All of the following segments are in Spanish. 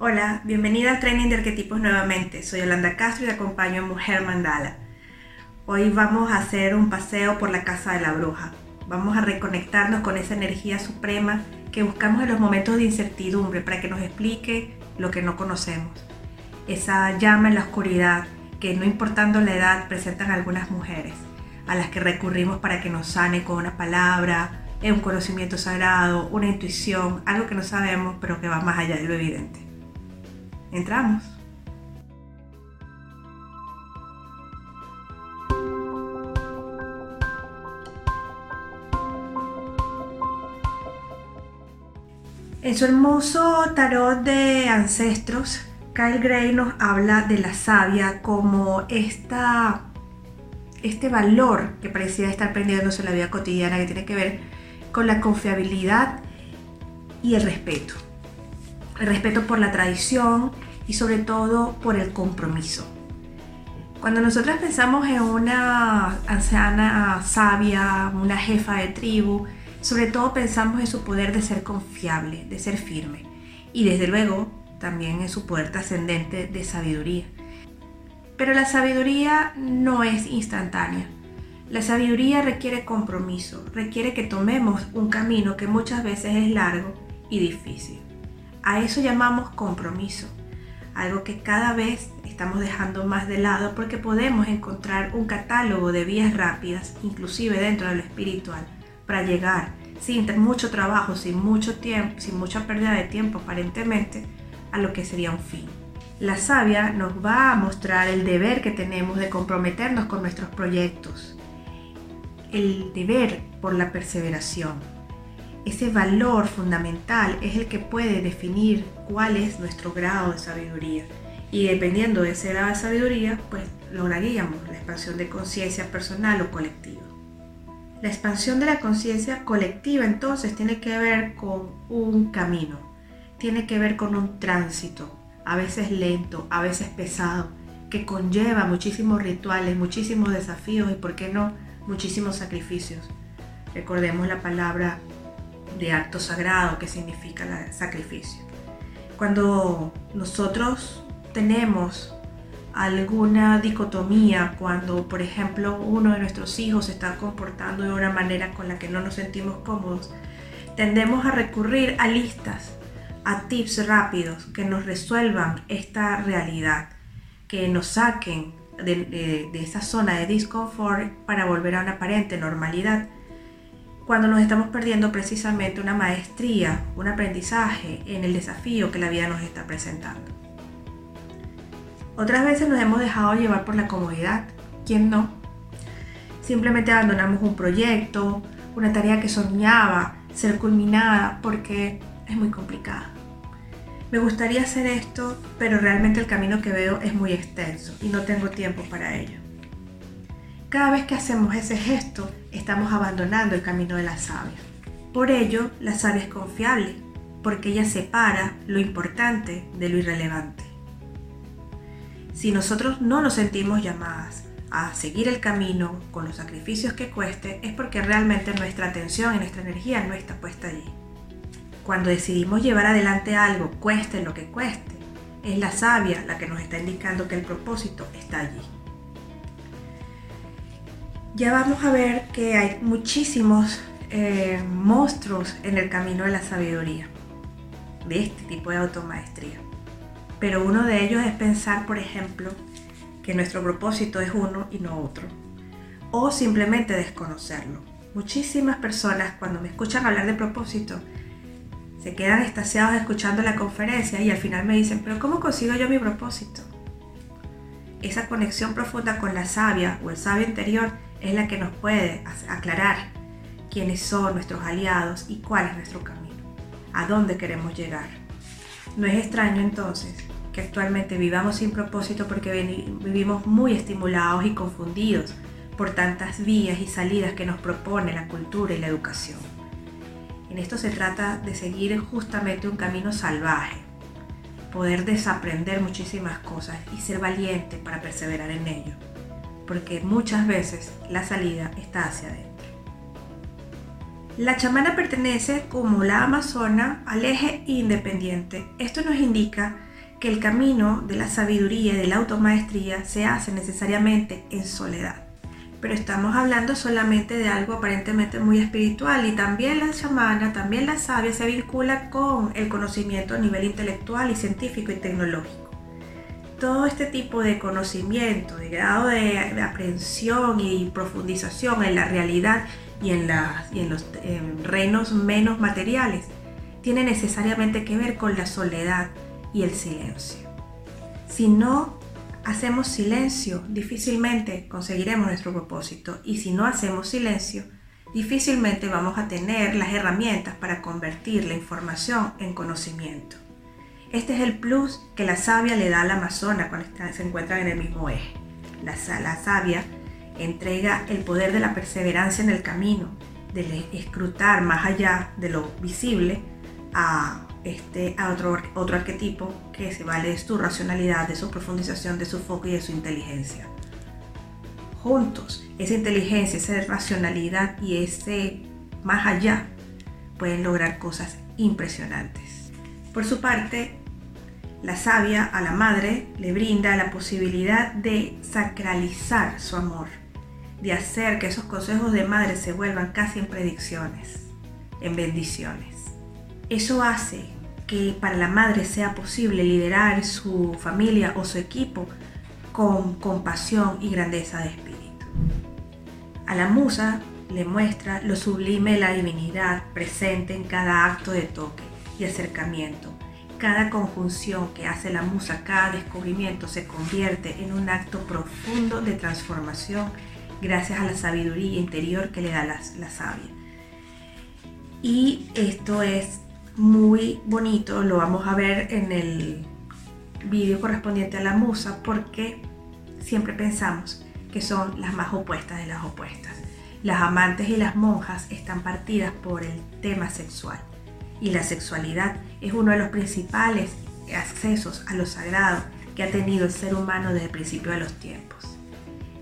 Hola, bienvenida al Training de Arquetipos nuevamente. Soy Yolanda Castro y te acompaño en Mujer Mandala. Hoy vamos a hacer un paseo por la casa de la bruja. Vamos a reconectarnos con esa energía suprema que buscamos en los momentos de incertidumbre para que nos explique lo que no conocemos. Esa llama en la oscuridad que, no importando la edad, presentan algunas mujeres, a las que recurrimos para que nos sane con una palabra, un conocimiento sagrado, una intuición, algo que no sabemos pero que va más allá de lo evidente. Entramos. En su hermoso tarot de ancestros, Kyle Gray nos habla de la savia como este valor que parecía estar perdiéndose en la vida cotidiana, que tiene que ver con la confiabilidad y el respeto. El respeto por la tradición y sobre todo por el compromiso. Cuando nosotras pensamos en una anciana sabia, una jefa de tribu, sobre todo pensamos en su poder de ser confiable, de ser firme, y desde luego también en su poder trascendente de sabiduría. Pero la sabiduría no es instantánea. La sabiduría requiere compromiso, requiere que tomemos un camino que muchas veces es largo y difícil. A eso llamamos compromiso, algo que cada vez estamos dejando más de lado porque podemos encontrar un catálogo de vías rápidas, inclusive dentro de lo espiritual, para llegar sin mucho trabajo, sin mucho tiempo, sin mucha pérdida de tiempo aparentemente, a lo que sería un fin. La savia nos va a mostrar el deber que tenemos de comprometernos con nuestros proyectos, el deber por la perseveración. Ese valor fundamental es el que puede definir cuál es nuestro grado de sabiduría. Y dependiendo de ese grado de sabiduría, pues lograríamos la expansión de conciencia personal o colectiva. La expansión de la conciencia colectiva entonces tiene que ver con un camino, tiene que ver con un tránsito, a veces lento, a veces pesado, que conlleva muchísimos rituales, muchísimos desafíos y, ¿por qué no?, muchísimos sacrificios. Recordemos la palabra de acto sagrado, que significa el sacrificio. Cuando nosotros tenemos alguna dicotomía, cuando por ejemplo uno de nuestros hijos se está comportando de una manera con la que no nos sentimos cómodos, tendemos a recurrir a listas, a tips rápidos que nos resuelvan esta realidad, que nos saquen de esa zona de disconfort para volver a una aparente normalidad, cuando nos estamos perdiendo precisamente una maestría, un aprendizaje en el desafío que la vida nos está presentando. Otras veces nos hemos dejado llevar por la comodidad, ¿quién no? Simplemente abandonamos un proyecto, una tarea que soñaba ser culminada porque es muy complicada. Me gustaría hacer esto, pero realmente el camino que veo es muy extenso y no tengo tiempo para ello. Cada vez que hacemos ese gesto, estamos abandonando el camino de la savia. Por ello, la savia es confiable, porque ella separa lo importante de lo irrelevante. Si nosotros no nos sentimos llamadas a seguir el camino con los sacrificios que cueste, es porque realmente nuestra atención y nuestra energía no está puesta allí. Cuando decidimos llevar adelante algo, cueste lo que cueste, es la savia la que nos está indicando que el propósito está allí. Ya vamos a ver que hay muchísimos monstruos en el camino de la sabiduría, de este tipo de automaestría. Pero uno de ellos es pensar, por ejemplo, que nuestro propósito es uno y no otro, o simplemente desconocerlo. Muchísimas personas, cuando me escuchan hablar de propósito, se quedan extasiados escuchando la conferencia y al final me dicen, ¿pero cómo consigo yo mi propósito? Esa conexión profunda con la savia o el sabio interior es la que nos puede aclarar quiénes son nuestros aliados y cuál es nuestro camino, a dónde queremos llegar. No es extraño entonces que actualmente vivamos sin propósito porque vivimos muy estimulados y confundidos por tantas vías y salidas que nos propone la cultura y la educación. En esto se trata de seguir justamente un camino salvaje, poder desaprender muchísimas cosas y ser valiente para perseverar en ello, porque muchas veces la salida está hacia adentro. La chamana pertenece, como la amazona, al eje independiente. Esto nos indica que el camino de la sabiduría y de la automaestría se hace necesariamente en soledad. Pero estamos hablando solamente de algo aparentemente muy espiritual, y también la chamana, también la sabia se vincula con el conocimiento a nivel intelectual y científico y tecnológico. Todo este tipo de conocimiento, de grado de aprehensión y profundización en la realidad y en los reinos menos materiales, tiene necesariamente que ver con la soledad y el silencio. Si no hacemos silencio, difícilmente conseguiremos nuestro propósito, y si no hacemos silencio, difícilmente vamos a tener las herramientas para convertir la información en conocimiento. Este es el plus que la savia le da a la amazona cuando se encuentran en el mismo eje. La savia entrega el poder de la perseverancia en el camino, de escrutar más allá de lo visible a otro arquetipo que se vale de su racionalidad, de su profundización, de su foco y de su inteligencia. Juntos, esa inteligencia, esa racionalidad y ese más allá pueden lograr cosas impresionantes. Por su parte, la savia a la madre le brinda la posibilidad de sacralizar su amor, de hacer que esos consejos de madre se vuelvan casi en predicciones, en bendiciones. Eso hace que para la madre sea posible liderar su familia o su equipo con compasión y grandeza de espíritu. A la musa le muestra lo sublime de la divinidad presente en cada acto de toque y acercamiento. Cada conjunción que hace la musa, cada descubrimiento se convierte en un acto profundo de transformación gracias a la sabiduría interior que le da la savia. Y esto es muy bonito, lo vamos a ver en el vídeo correspondiente a la musa, porque siempre pensamos que son las más opuestas de las opuestas. Las amantes y las monjas están partidas por el tema sexual, y la sexualidad es uno de los principales accesos a lo sagrado que ha tenido el ser humano desde el principio de los tiempos.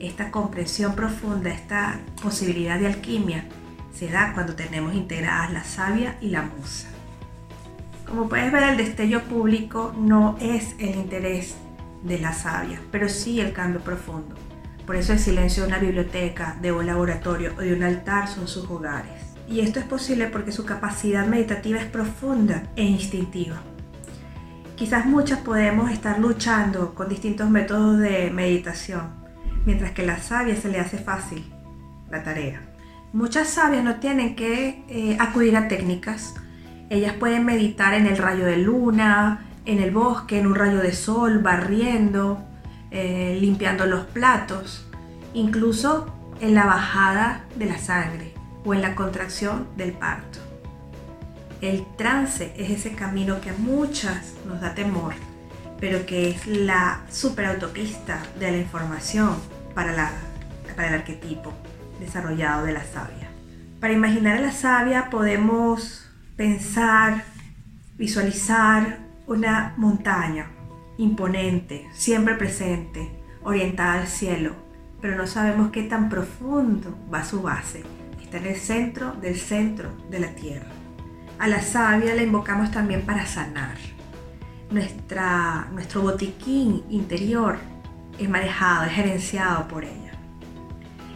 Esta comprensión profunda, esta posibilidad de alquimia, se da cuando tenemos integradas la savia y la musa. Como puedes ver, el destello público no es el interés de la savia, pero sí el cambio profundo. Por eso el silencio de una biblioteca, de un laboratorio o de un altar son sus hogares. Y esto es posible porque su capacidad meditativa es profunda e instintiva. Quizás muchas podemos estar luchando con distintos métodos de meditación, mientras que a la savia se le hace fácil la tarea. Muchas sabias no tienen que acudir a técnicas. Ellas pueden meditar en el rayo de luna, en el bosque, en un rayo de sol, barriendo, limpiando los platos, incluso en la bajada de la sangre o en la contracción del parto. El trance es ese camino que a muchas nos da temor, pero que es la superautopista de la información para el arquetipo desarrollado de la savia. Para imaginar a la savia podemos pensar, visualizar una montaña imponente, siempre presente, orientada al cielo, pero no sabemos qué tan profundo va su base. Está en el centro de la tierra. A la savia la invocamos también para sanar. Nuestro botiquín interior es manejado, es gerenciado por ella.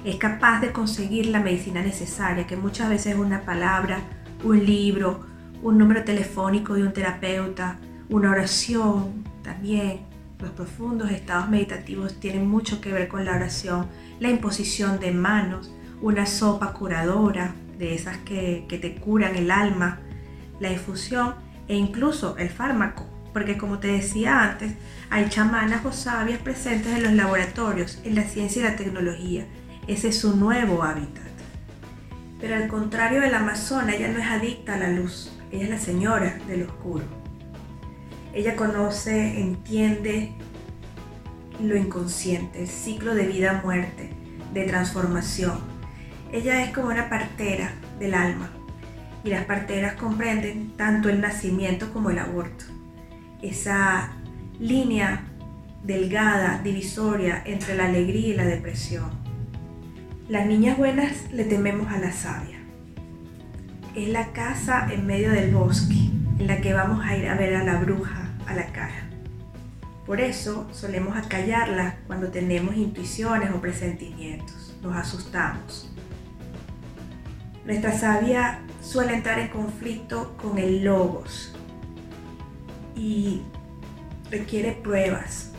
Es capaz de conseguir la medicina necesaria, que muchas veces es una palabra, un libro, un número telefónico de un terapeuta, una oración. También los profundos estados meditativos tienen mucho que ver con la oración, la imposición de manos, una sopa curadora, de esas que te curan el alma, la infusión e incluso el fármaco, porque como te decía antes, hay chamanas o sabias presentes en los laboratorios, en la ciencia y la tecnología. Ese es su nuevo hábitat. Pero al contrario de la amazona, ella no es adicta a la luz, ella es la señora del oscuro. Ella conoce, entiende lo inconsciente, el ciclo de vida-muerte, de transformación. Ella es como una partera del alma, y las parteras comprenden tanto el nacimiento como el aborto. Esa línea delgada, divisoria entre la alegría y la depresión. Las niñas buenas le tememos a la savia. Es la casa en medio del bosque, en la que vamos a ir a ver a la bruja a la cara. Por eso solemos acallarla cuando tenemos intuiciones o presentimientos. Nos asustamos. Nuestra savia suele entrar en conflicto con el logos y requiere pruebas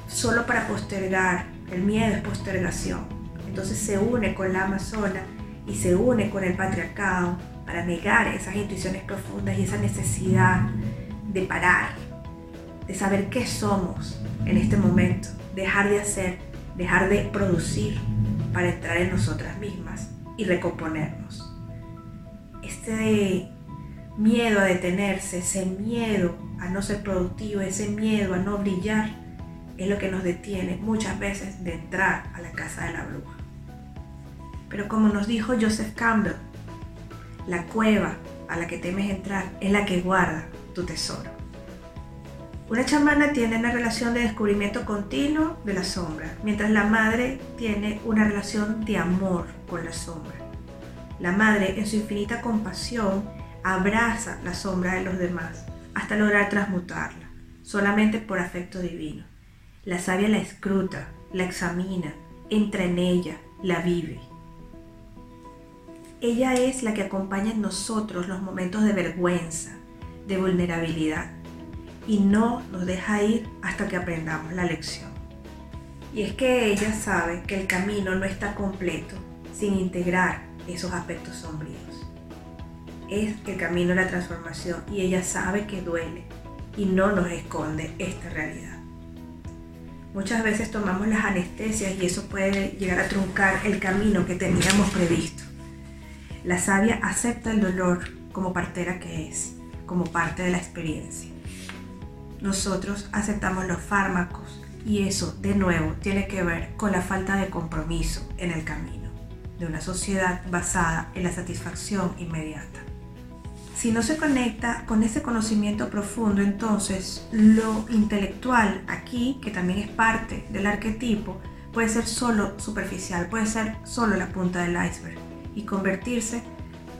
solo para postergar. El miedo es postergación. Entonces se une con la amazona y se une con el patriarcado para negar esas intuiciones profundas y esa necesidad de parar, de saber qué somos en este momento, dejar de hacer, dejar de producir para entrar en nosotras mismas y recomponernos. Este miedo a detenerse, ese miedo a no ser productivo, ese miedo a no brillar, es lo que nos detiene muchas veces de entrar a la casa de la bruja. Pero como nos dijo Joseph Campbell, la cueva a la que temes entrar es la que guarda tu tesoro. Una chamana tiene una relación de descubrimiento continuo de la sombra, mientras la madre tiene una relación de amor con la sombra. La madre, en su infinita compasión, abraza la sombra de los demás hasta lograr transmutarla, solamente por afecto divino. La savia la escruta, la examina, entra en ella, la vive. Ella es la que acompaña en nosotros los momentos de vergüenza, de vulnerabilidad, y no nos deja ir hasta que aprendamos la lección. Y es que ella sabe que el camino no está completo sin integrar esos aspectos sombríos. Es el camino de la transformación y ella sabe que duele y no nos esconde esta realidad. Muchas veces tomamos las anestesias y eso puede llegar a truncar el camino que teníamos previsto. La savia acepta el dolor como partera que es, como parte de la experiencia. Nosotros aceptamos los fármacos y eso, de nuevo, tiene que ver con la falta de compromiso en el camino de una sociedad basada en la satisfacción inmediata. Si no se conecta con ese conocimiento profundo, entonces lo intelectual aquí, que también es parte del arquetipo, puede ser solo superficial, puede ser solo la punta del iceberg y convertirse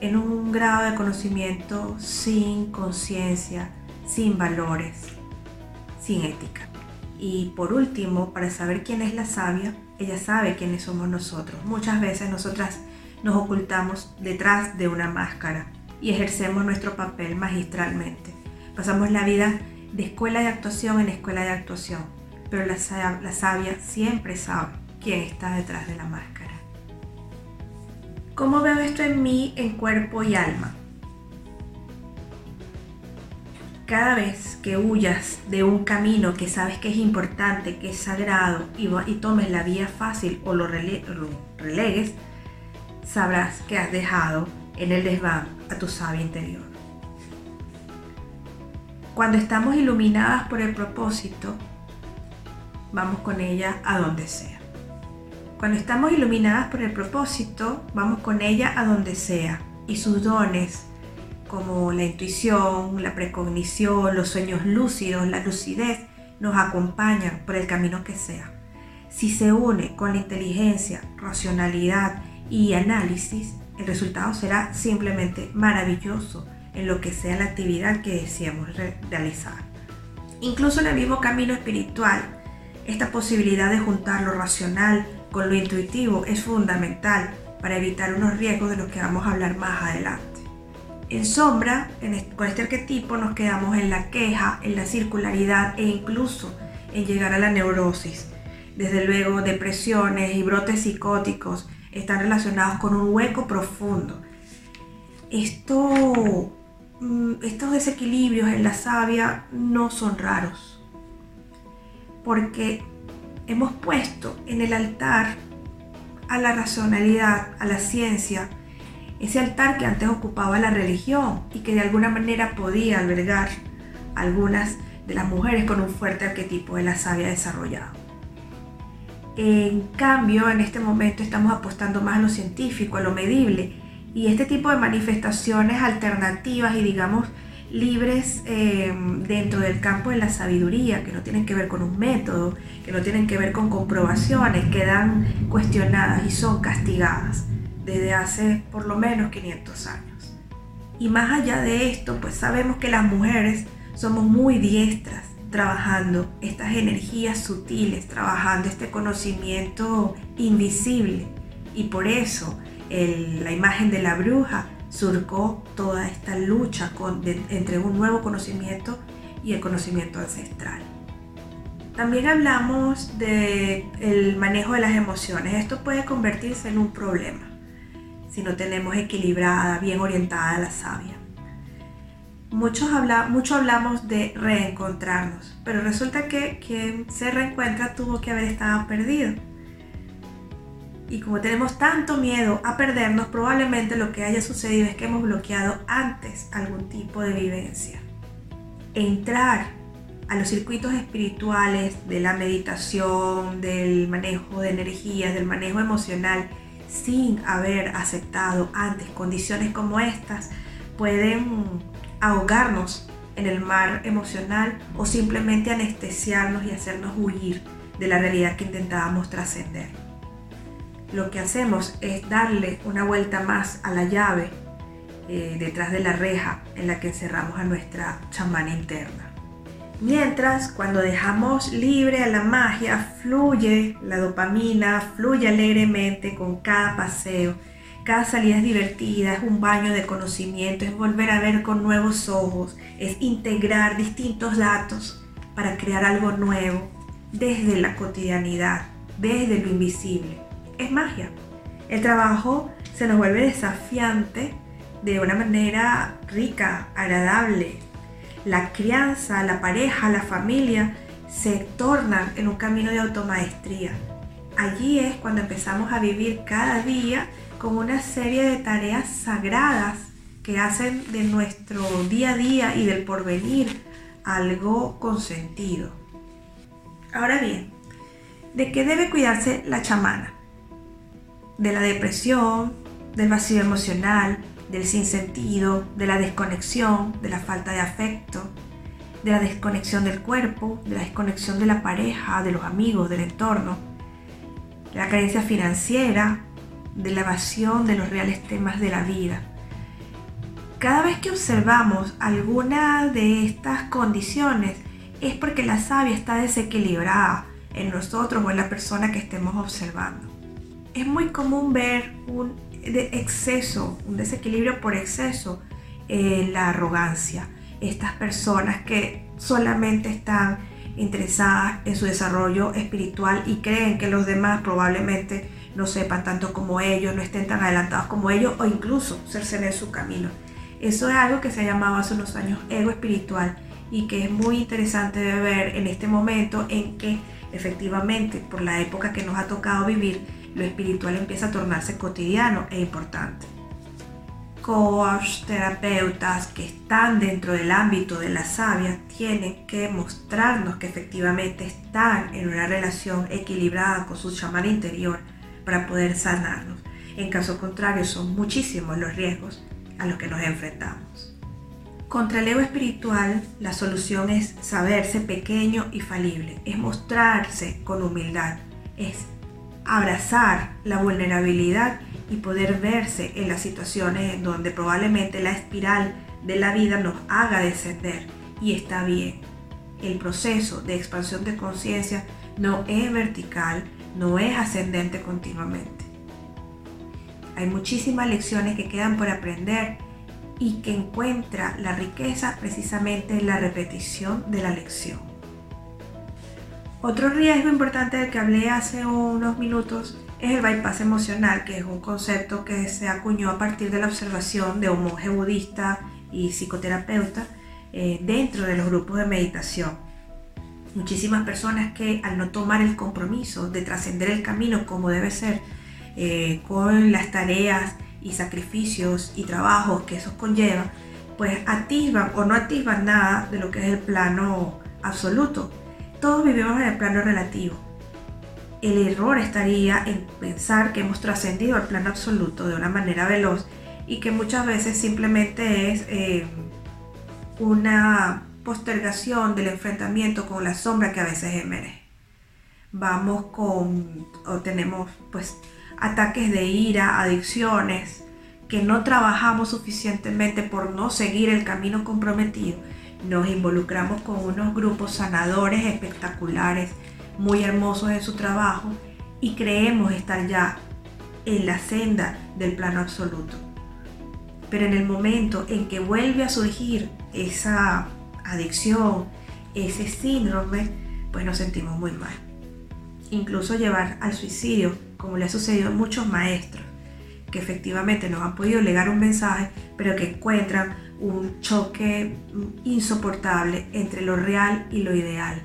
en un grado de conocimiento sin conciencia, sin valores, sin ética. Y por último, para saber quién es la savia, ella sabe quiénes somos nosotros. Muchas veces nosotras nos ocultamos detrás de una máscara y ejercemos nuestro papel magistralmente. Pasamos la vida de escuela de actuación en escuela de actuación, pero la savia siempre sabe quién está detrás de la máscara. ¿Cómo veo esto en mí, en cuerpo y alma? Cada vez que huyas de un camino que sabes que es importante, que es sagrado y tomes la vía fácil o lo relegues, sabrás que has dejado en el desván a tu savia interior. Cuando estamos iluminadas por el propósito, vamos con ella a donde sea. Cuando estamos iluminadas por el propósito, vamos con ella a donde sea. Y sus dones, como la intuición, la precognición, los sueños lúcidos, la lucidez, nos acompañan por el camino que sea. Si se une con la inteligencia, racionalidad y análisis, el resultado será simplemente maravilloso en lo que sea la actividad que deseamos realizar. Incluso en el mismo camino espiritual, esta posibilidad de juntar lo racional con lo intuitivo es fundamental para evitar unos riesgos de los que vamos a hablar más adelante. En sombra, con este arquetipo nos quedamos en la queja, en la circularidad e incluso en llegar a la neurosis. Desde luego, depresiones y brotes psicóticos están relacionados con un hueco profundo. Estos desequilibrios en la savia no son raros, porque hemos puesto en el altar a la racionalidad, a la ciencia, ese altar que antes ocupaba la religión y que de alguna manera podía albergar a algunas de las mujeres con un fuerte arquetipo de la savia desarrollado. En cambio, en este momento estamos apostando más a lo científico, a lo medible, y este tipo de manifestaciones alternativas y digamos libres dentro del campo de la sabiduría, que no tienen que ver con un método, que no tienen que ver con comprobaciones, quedan cuestionadas y son castigadas desde hace por lo menos 500 años. Y más allá de esto, pues sabemos que las mujeres somos muy diestras trabajando estas energías sutiles, trabajando este conocimiento invisible. Y por eso la imagen de la bruja surcó toda esta lucha entre un nuevo conocimiento y el conocimiento ancestral. También hablamos del manejo de las emociones. Esto puede convertirse en un problema si no tenemos equilibrada, bien orientada la savia. Mucho hablamos de reencontrarnos, pero resulta que quien se reencuentra tuvo que haber estado perdido. Y como tenemos tanto miedo a perdernos, probablemente lo que haya sucedido es que hemos bloqueado antes algún tipo de vivencia. Entrar a los circuitos espirituales de la meditación, del manejo de energías, del manejo emocional, sin haber aceptado antes condiciones como estas, pueden ahogarnos en el mar emocional o simplemente anestesiarnos y hacernos huir de la realidad que intentábamos trascender. Lo que hacemos es darle una vuelta más a la llave detrás de la reja en la que encerramos a nuestra chamana interna. Mientras, cuando dejamos libre a la magia, fluye la dopamina, fluye alegremente con cada paseo. Cada salida es divertida, es un baño de conocimiento, es volver a ver con nuevos ojos, es integrar distintos datos para crear algo nuevo desde la cotidianidad, desde lo invisible. Es magia. El trabajo se nos vuelve desafiante de una manera rica, agradable. La crianza, la pareja, la familia se tornan en un camino de automaestría. Allí es cuando empezamos a vivir cada día con una serie de tareas sagradas que hacen de nuestro día a día y del porvenir algo con sentido. Ahora bien, ¿de qué debe cuidarse la chamana? De la depresión, del vacío emocional, del sinsentido, de la desconexión, de la falta de afecto, de la desconexión del cuerpo, de la desconexión de la pareja, de los amigos, del entorno, de la carencia financiera, de la evasión de los reales temas de la vida. Cada vez que observamos alguna de estas condiciones es porque la savia está desequilibrada en nosotros o en la persona que estemos observando. Es muy común ver un desequilibrio por exceso en la arrogancia. Estas personas que solamente están interesadas en su desarrollo espiritual y creen que los demás probablemente no sepan tanto como ellos, no estén tan adelantados como ellos o incluso cercenen su camino. Eso es algo que se ha llamado hace unos años ego espiritual y que es muy interesante de ver en este momento en que efectivamente por la época que nos ha tocado vivir, lo espiritual empieza a tornarse cotidiano e importante. Coach, terapeutas que están dentro del ámbito de la savia tienen que mostrarnos que efectivamente están en una relación equilibrada con su chamán interior para poder sanarnos. En caso contrario, son muchísimos los riesgos a los que nos enfrentamos. Contra el ego espiritual, la solución es saberse pequeño y falible, es mostrarse con humildad, es abrazar la vulnerabilidad y poder verse en las situaciones en donde probablemente la espiral de la vida nos haga descender, y está bien. El proceso de expansión de conciencia no es vertical, no es ascendente continuamente. Hay muchísimas lecciones que quedan por aprender y que encuentra la riqueza precisamente en la repetición de la lección. Otro riesgo importante del que hablé hace unos minutos es el bypass emocional, que es un concepto que se acuñó a partir de la observación de un monje budista y psicoterapeuta dentro de los grupos de meditación. Muchísimas personas que al no tomar el compromiso de trascender el camino como debe ser, con las tareas y sacrificios y trabajos que eso conlleva, pues atisban o no atisban nada de lo que es el plano absoluto. Todos vivimos en el plano relativo. El error estaría en pensar que hemos trascendido el plano absoluto de una manera veloz y que muchas veces simplemente es una postergación del enfrentamiento con la sombra que a veces emerge. Tenemos pues ataques de ira, adicciones, que no trabajamos suficientemente por no seguir el camino comprometido nos involucramos con unos grupos sanadores espectaculares, muy hermosos en su trabajo, y creemos estar ya en la senda del plano absoluto. Pero en el momento en que vuelve a surgir esa adicción, ese síndrome, pues nos sentimos muy mal. Incluso llevar al suicidio, como le ha sucedido a muchos maestros, que efectivamente nos han podido legar un mensaje, pero que encuentran un choque insoportable entre lo real y lo ideal.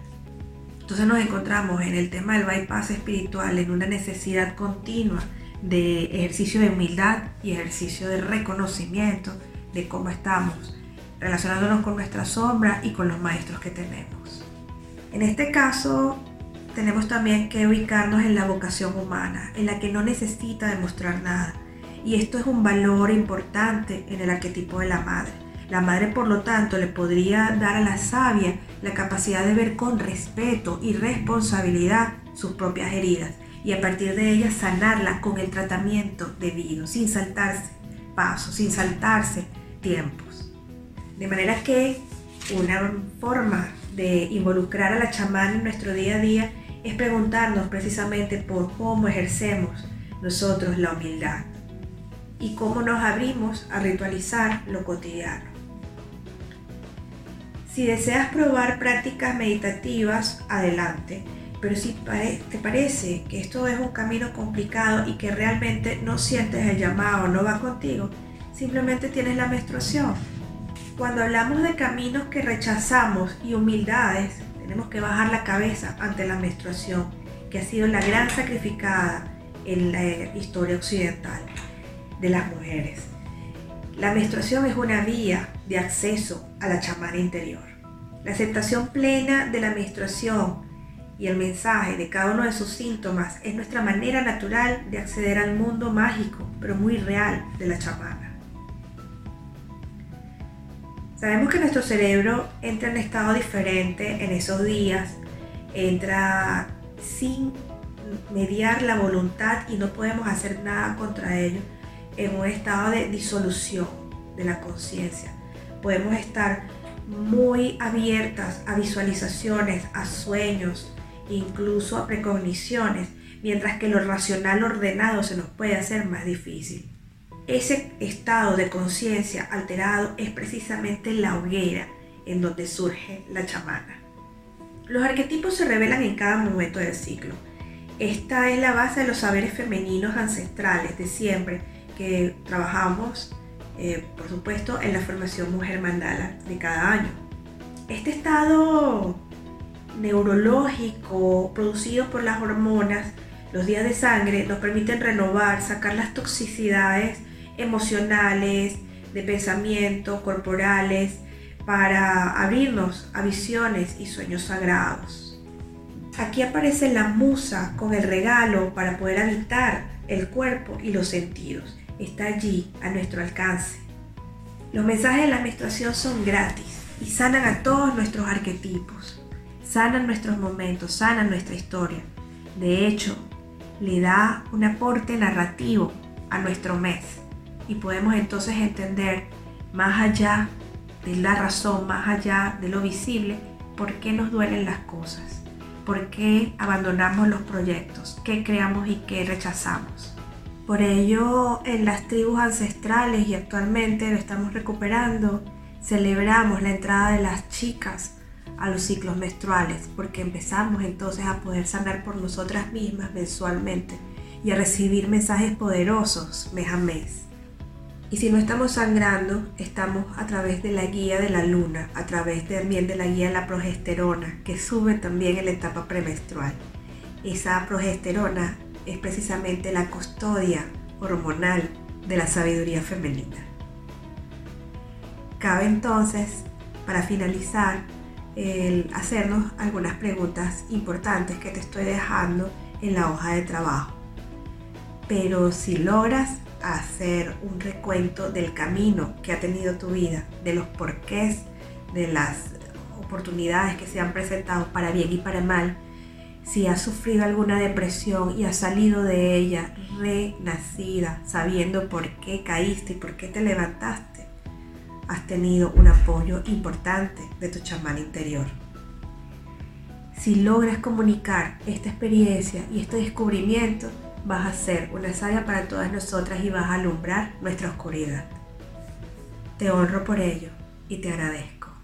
Entonces nos encontramos en el tema del bypass espiritual, en una necesidad continua de ejercicio de humildad y ejercicio de reconocimiento de cómo estamos, relacionándonos con nuestra sombra y con los maestros que tenemos. En este caso, tenemos también que ubicarnos en la vocación humana, en la que no necesita demostrar nada. Y esto es un valor importante en el arquetipo de la madre. La madre, por lo tanto, le podría dar a la sabia la capacidad de ver con respeto y responsabilidad sus propias heridas y a partir de ellas sanarla con el tratamiento debido, sin saltarse pasos, sin saltarse tiempos. De manera que una forma de involucrar a la chamana en nuestro día a día es preguntarnos precisamente por cómo ejercemos nosotros la humildad y cómo nos abrimos a ritualizar lo cotidiano. Si deseas probar prácticas meditativas, adelante, pero si te parece que esto es un camino complicado y que realmente no sientes el llamado, no va contigo, simplemente tienes la menstruación. Cuando hablamos de caminos que rechazamos y humildades, tenemos que bajar la cabeza ante la menstruación, que ha sido la gran sacrificada en la historia occidental de las mujeres. La menstruación es una vía de acceso a la chamana interior. La aceptación plena de la menstruación y el mensaje de cada uno de sus síntomas es nuestra manera natural de acceder al mundo mágico, pero muy real, de la chamana. Sabemos que nuestro cerebro entra en estado diferente en esos días, entra sin mediar la voluntad y no podemos hacer nada contra ello, en un estado de disolución de la conciencia. Podemos estar muy abiertas a visualizaciones, a sueños, incluso a precogniciones, mientras que lo racional ordenado se nos puede hacer más difícil. Ese estado de conciencia alterado es precisamente la hoguera en donde surge la chamana. Los arquetipos se revelan en cada momento del ciclo. Esta es la base de los saberes femeninos ancestrales de siempre que trabajamos, por supuesto, en la formación Mujer Mandala de cada año. Este estado neurológico producido por las hormonas, los días de sangre, nos permiten renovar, sacar las toxicidades emocionales, de pensamiento, corporales, para abrirnos a visiones y sueños sagrados. Aquí aparece la musa con el regalo para poder habitar el cuerpo y los sentidos. Está allí a nuestro alcance. Los mensajes de la menstruación son gratis y sanan a todos nuestros arquetipos, sanan nuestros momentos, sanan nuestra historia. De hecho, le da un aporte narrativo a nuestro mes y podemos entonces entender más allá de la razón, más allá de lo visible, por qué nos duelen las cosas, por qué abandonamos los proyectos, qué creamos y qué rechazamos. Por ello, en las tribus ancestrales, y actualmente lo estamos recuperando, celebramos la entrada de las chicas a los ciclos menstruales, porque empezamos entonces a poder sanar por nosotras mismas mensualmente y a recibir mensajes poderosos mes a mes. Y si no estamos sangrando, estamos a través de la guía de la luna, a través también de la guía de la progesterona, que sube también en la etapa premenstrual. Esa progesterona es precisamente la custodia hormonal de la sabiduría femenina. Cabe entonces, para finalizar, el hacernos algunas preguntas importantes que te estoy dejando en la hoja de trabajo. Pero si logras hacer un recuento del camino que ha tenido tu vida, de los porqués, de las oportunidades que se han presentado para bien y para mal, si has sufrido alguna depresión y has salido de ella renacida, sabiendo por qué caíste y por qué te levantaste, has tenido un apoyo importante de tu chamán interior. Si logras comunicar esta experiencia y este descubrimiento, vas a ser una sabia para todas nosotras y vas a alumbrar nuestra oscuridad. Te honro por ello y te agradezco.